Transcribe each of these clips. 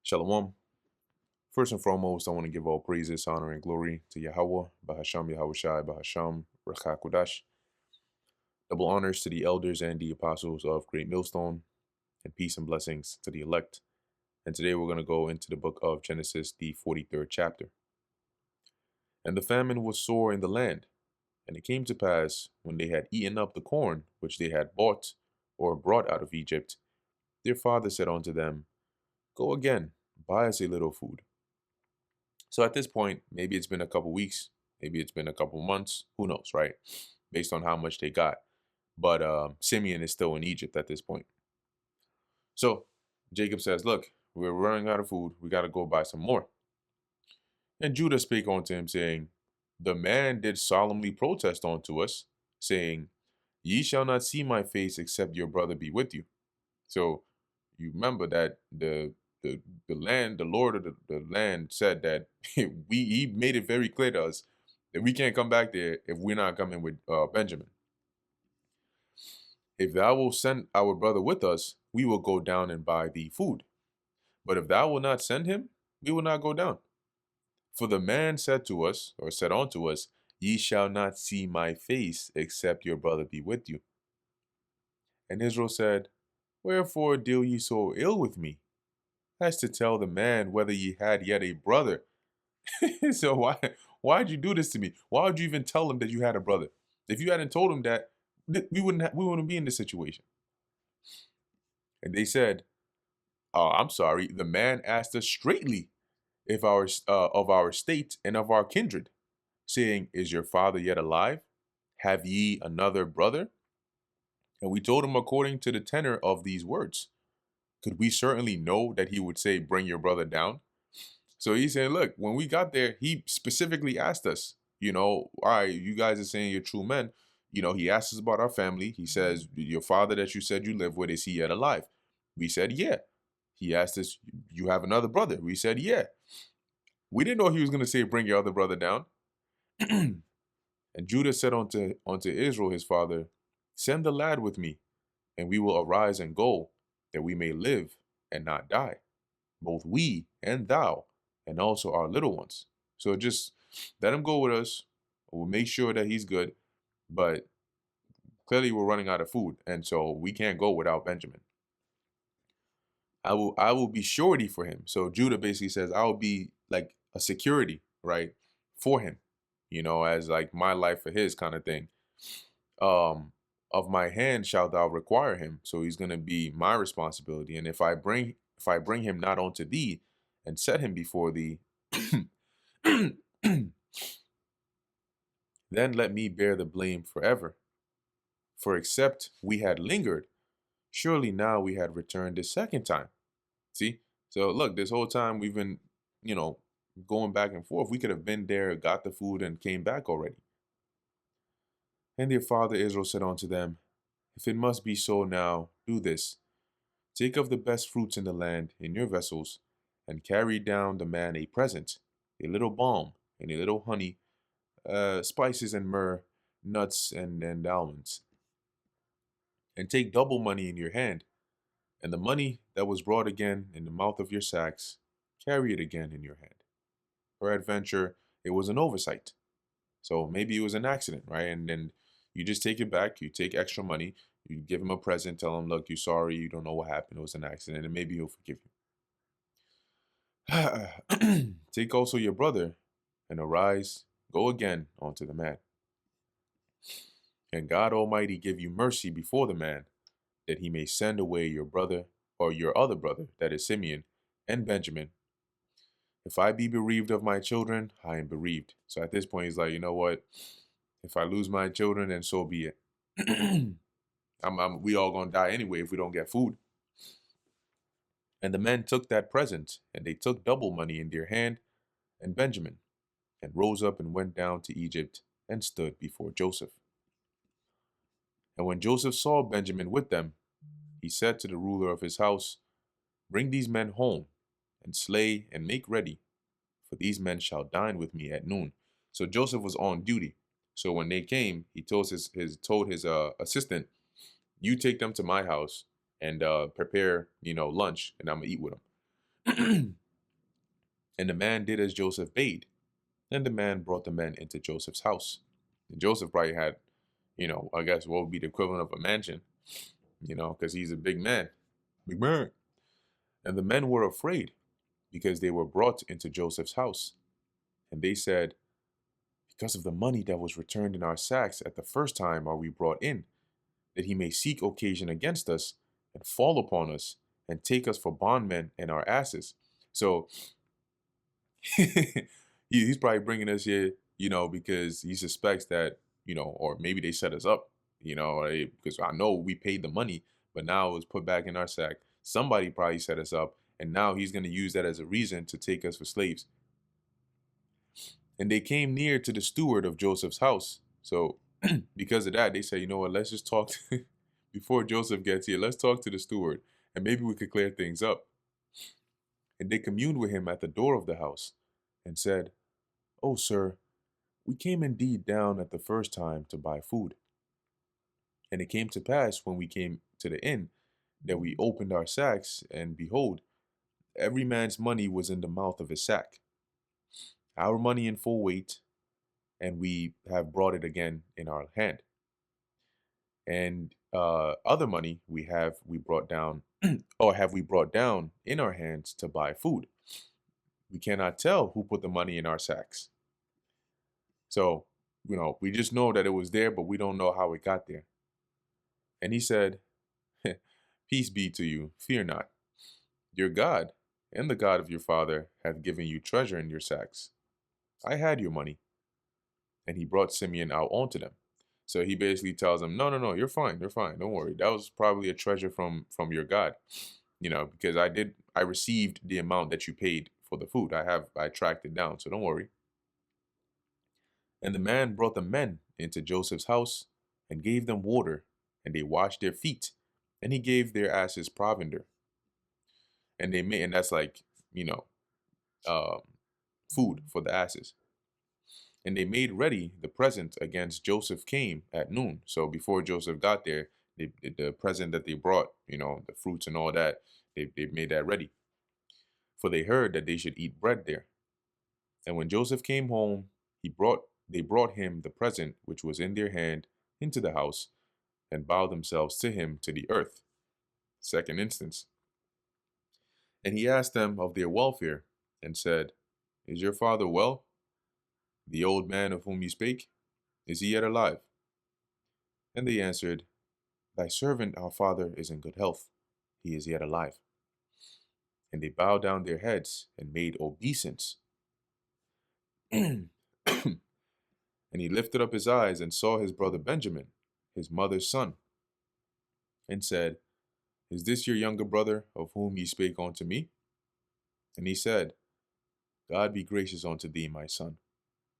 Shalom. First and foremost, I want to give all praises, honor, and glory to Yahweh, Bahasham Yahushai, Bahasham Rachakudash. Double honors to the elders and the apostles of Great Millstone, and peace and blessings to the elect. And today we're going to go into the book of Genesis, the 43rd chapter. And the famine was sore in the land, and it came to pass, when they had eaten up the corn which they had bought or brought out of Egypt, their father said unto them, Go again, buy us a little food. So at this point, maybe it's been a couple weeks, maybe it's been a couple months, who knows, right? Based on how much they got. But Simeon is still in Egypt at this point. So Jacob says, Look, we're running out of food. We got to go buy some more. And Judah spake unto him, saying, The man did solemnly protest unto us, saying, Ye shall not see my face except your brother be with you. So you remember that the land, the Lord of the land said that he made it very clear to us that we can't come back there if we're not coming with Benjamin. If thou wilt send our brother with us, we will go down and buy thee food. But if thou wilt not send him, we will not go down. For the man said to us, or said unto us, Ye shall not see my face except your brother be with you. And Israel said, Wherefore deal ye so ill with me, as to tell the man whether ye had yet a brother? So why'd you do this to me? Why would you even tell him that you had a brother? If you hadn't told him that, we wouldn't be in this situation. And they said, I'm sorry. The man asked us straightly if our of our state and of our kindred, saying, Is your father yet alive? Have ye another brother? And we told him according to the tenor of these words. Could we certainly know that he would say, Bring your brother down? So he said, Look, when we got there, he specifically asked us, all right, you guys are saying you're true men. He asked us about our family. He says, Your father that you said you live with, is he yet alive? We said, Yeah. He asked us, You have another brother? We said, Yeah. We didn't know he was going to say, Bring your other brother down. And Judah said unto Israel, his father, Send the lad with me, and we will arise and go, that we may live and not die, both we and thou, and also our little ones. So just let him go with us. We'll make sure that he's good. But clearly we're running out of food, and so we can't go without Benjamin. I will be surety for him. So Judah basically says, I will be like a security, right, for him, as like my life for his kind of thing. Of my hand shalt thou require him. So he's gonna be my responsibility. And if I bring him not unto thee and set him before thee, then let me bear the blame forever. For except we had lingered, surely now we had returned the second time. See? So look, this whole time we've been, you know, going back and forth. We could have been there, got the food, and came back already. And their father Israel said unto them, If it must be so now, do this. Take of the best fruits in the land in your vessels, and carry down the man a present, a little balm, and a little honey, spices and myrrh, nuts and almonds. And take double money in your hand, and the money that was brought again in the mouth of your sacks, carry it again in your hand. Peradventure, it was an oversight. So maybe it was an accident, right? And then you just take it back, you take extra money, you give him a present, tell him, look, you're sorry, you don't know what happened, it was an accident, and maybe he'll forgive you. Take also your brother, and arise, go again unto the man. And God Almighty give you mercy before the man, that he may send away your brother, or your other brother, that is Simeon, and Benjamin. If I be bereaved of my children, I am bereaved. So at this point, he's like, you know what? If I lose my children, then so be it. We all gonna die anyway if we don't get food. And the men took that present, and they took double money in their hand, and Benjamin, and rose up and went down to Egypt, and stood before Joseph. And when Joseph saw Benjamin with them, he said to the ruler of his house, Bring these men home, and slay and make ready, for these men shall dine with me at noon. So Joseph was on duty. So when they came, he told his assistant, You take them to my house and prepare, lunch, and I'm gonna eat with them. And the man did as Joseph bade, and the man brought the men into Joseph's house. And Joseph probably had, I guess what would be the equivalent of a mansion, because he's a big man. Big man. And the men were afraid because they were brought into Joseph's house. And they said, because of the money that was returned in our sacks at the first time are we brought in, that he may seek occasion against us and fall upon us and take us for bondmen and our asses. So he's probably bringing us here, because he suspects that, or maybe they set us up, because I know we paid the money, but now it was put back in our sack. Somebody probably set us up, and now he's going to use that as a reason to take us for slaves. And they came near to the steward of Joseph's house. So because of that, they said, you know what, let's just talk before Joseph gets here. Let's talk to the steward, and maybe we could clear things up. And they communed with him at the door of the house and said, "Oh, sir, we came indeed down at the first time to buy food. And it came to pass when we came to the inn that we opened our sacks, and behold, every man's money was in the mouth of his sack, our money in full weight, and we have brought it again in our hand. And other money we brought down, or have we brought down in our hands to buy food. We cannot tell who put the money in our sacks. So, we just know that it was there, but we don't know how it got there." And he said, "Peace be to you, fear not. Your God and the God of your father have given you treasure in your sacks. I had your money." And he brought Simeon out onto them. So he basically tells them, no, no, no, you're fine, don't worry. That was probably a treasure from your God, because I received the amount that you paid for the food. I tracked it down, so don't worry. And the man brought the men into Joseph's house and gave them water, and they washed their feet, and he gave their asses provender. And that's like, um, food for the asses. And they made ready the present against Joseph came at noon. So before Joseph got there, the present that they brought, the fruits and all that, they made that ready. For they heard that they should eat bread there. And when Joseph came home, they brought him the present which was in their hand into the house, and bowed themselves to him to the earth. Second instance. And he asked them of their welfare, and said, "Is your father well? The old man of whom you spake, is he yet alive?" And they answered, "Thy servant our father is in good health, he is yet alive." And they bowed down their heads and made obeisance. And he lifted up his eyes and saw his brother Benjamin, his mother's son, and said, "Is this your younger brother of whom ye spake unto me?" And he said, "God be gracious unto thee, my son."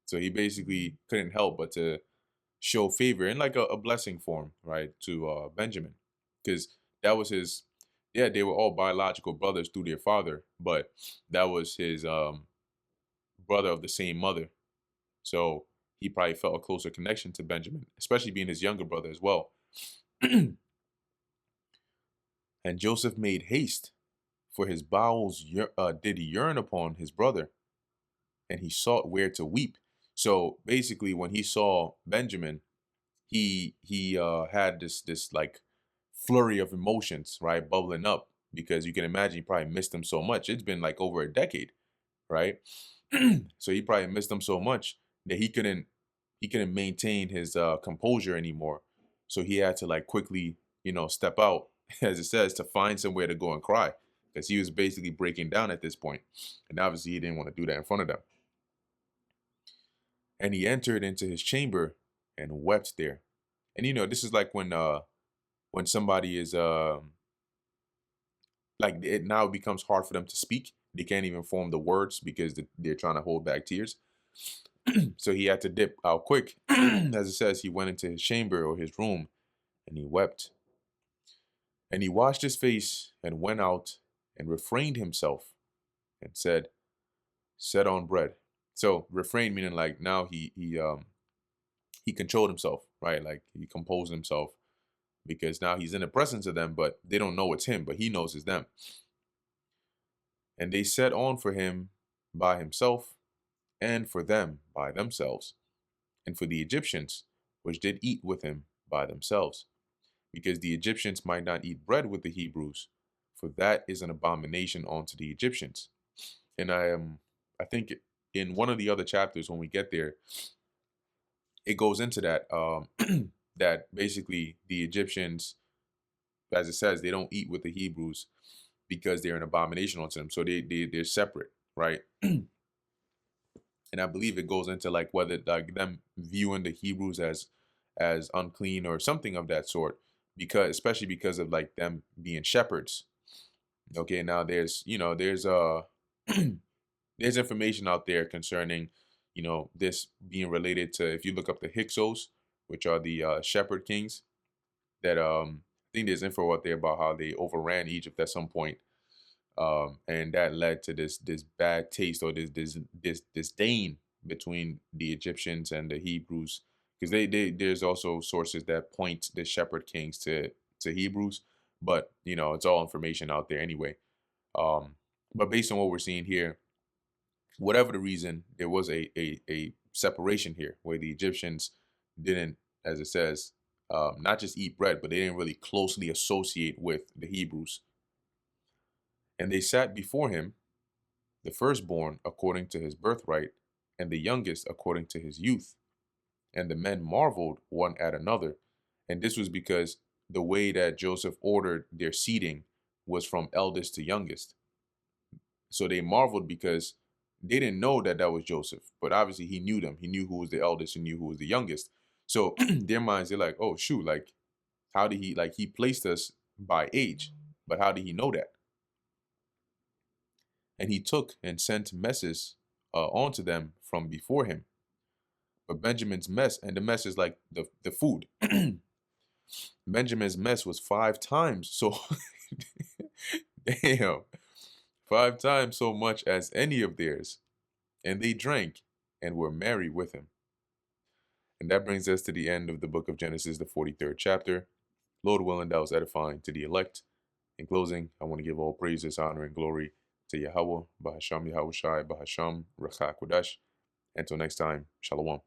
So he basically couldn't help but to show favor in like a blessing form, right, to Benjamin, because that was his. Yeah, they were all biological brothers through their father, but that was his brother of the same mother. So he probably felt a closer connection to Benjamin, especially being his younger brother as well. And Joseph made haste, for his bowels did yearn upon his brother, and he sought where to weep. So basically, when he saw Benjamin, he had this like flurry of emotions, right, bubbling up, because you can imagine he probably missed him so much. It's been like over a decade, right? So he probably missed him so much that he couldn't maintain his composure anymore. So he had to like quickly, step out, as it says, to find somewhere to go and cry, because he was basically breaking down at this point, and obviously he didn't want to do that in front of them. And he entered into his chamber and wept there. And this is like when somebody is like, it now becomes hard for them to speak. They can't even form the words because they're trying to hold back tears. So he had to dip out quick. As it says, he went into his chamber or his room, and he wept. And he washed his face and went out and refrained himself and said, "Set on bread." So refrain meaning like now he controlled himself, right? Like he composed himself, because now he's in the presence of them, but they don't know it's him, but he knows it's them. And they set on for him by himself, and for them by themselves, and for the Egyptians, which did eat with him by themselves, because the Egyptians might not eat bread with the Hebrews, for that is an abomination unto the Egyptians. And I think in one of the other chapters when we get there, it goes into that that basically the Egyptians, as it says, they don't eat with the Hebrews because they're an abomination unto them. So they're separate, right? And I believe it goes into like whether like them viewing the Hebrews as unclean or something of that sort, because especially because of like them being shepherds. Okay, now there's information out there concerning this being related to, if you look up the Hyksos, which are the shepherd kings, that I think there's info out there about how they overran Egypt at some point, and that led to this bad taste, or this disdain between the Egyptians and the Hebrews, because there's also sources that point the shepherd kings to Hebrews, but it's all information out there anyway. Um, but based on what we're seeing here, whatever the reason, there was a separation here where the Egyptians didn't, as it says, not just eat bread, but they didn't really closely associate with the Hebrews. And they sat before him, the firstborn according to his birthright, and the youngest according to his youth. And the men marveled one at another. And this was because the way that Joseph ordered their seating was from eldest to youngest. So they marveled because they didn't know that that was Joseph, but obviously he knew them. He knew who was the eldest and knew who was the youngest. So their minds, they're like, oh, shoot, like, how did he, like, he placed us by age, but how did he know that? And he took and sent messes onto them from before him. But Benjamin's mess, and the mess is like the food. Benjamin's mess was 5 times so, damn, 5 times so much as any of theirs. And they drank and were merry with him. And that brings us to the end of the book of Genesis, the 43rd chapter. Lord willing, that was edifying to the elect. In closing, I want to give all praises, honor, and glory to Yahweh, Bahasham Yahushai, Bahasham, Rachak Kodash. Until next time, Shalom.